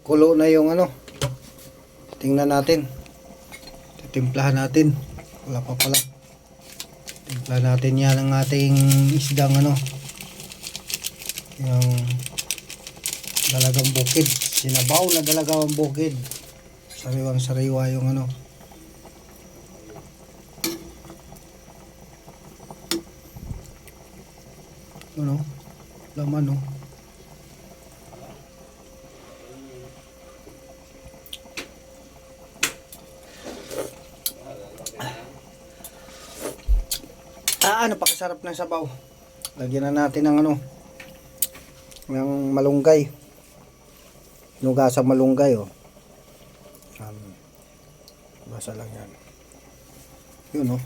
kulo na yung ano. Tingnan natin. Titimplahan natin. Wala pa pala. Timplahan natin yan ang ating isdang ano. Yung dalagang bukid. Sinabaw na dalagang bukid. Sariwang sariwa yung ano. Ano? Laman no. Napakasarap ng sabaw. Lagyan na natin ng ano, ng malunggay. Nugasang malunggay oh. Basa lang yan. Yun oh.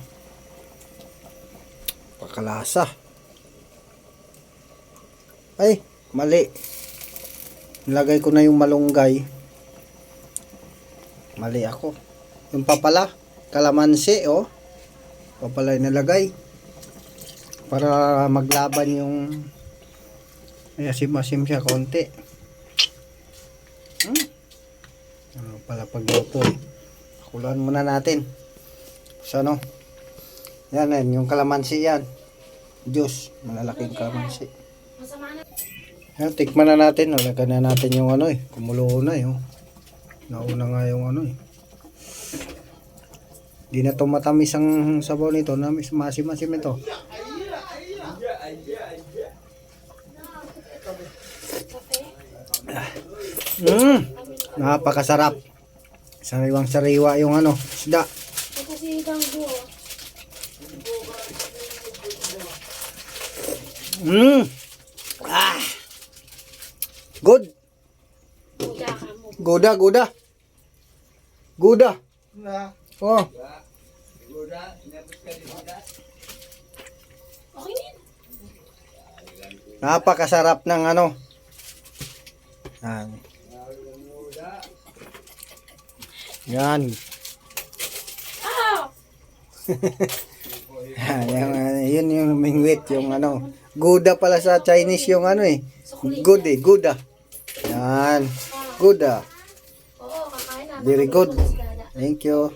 Pakalasa. Ay, mali. Nilagay ko na yung malunggay. Mali ako. Yung papala, kalamansi oh. Papala yung nilagay. Para maglaban yung asim-asim siya konti. Ano pala pagluto eh. Pakuluan muna natin. So ano? Yan yung kalamansi yan. Diyos, malalaking kalamansi. Yan, tikman na natin. Lagyan na natin yung ano eh. Kumulo na eh. Oh. Nauna nga yung ano eh. Di na to matamis ang sabaw nito. Masim-masim ito. Napakasarap. Sariwang sariwa yung ano, isda. Good. Goda. Oh. Napakasarap ng ano. Yan. Yun yung mingwit, yung ano. Gouda pala sa Chinese yung ano eh. Good eh, Gouda. Yan. Gouda. Very good. Thank you.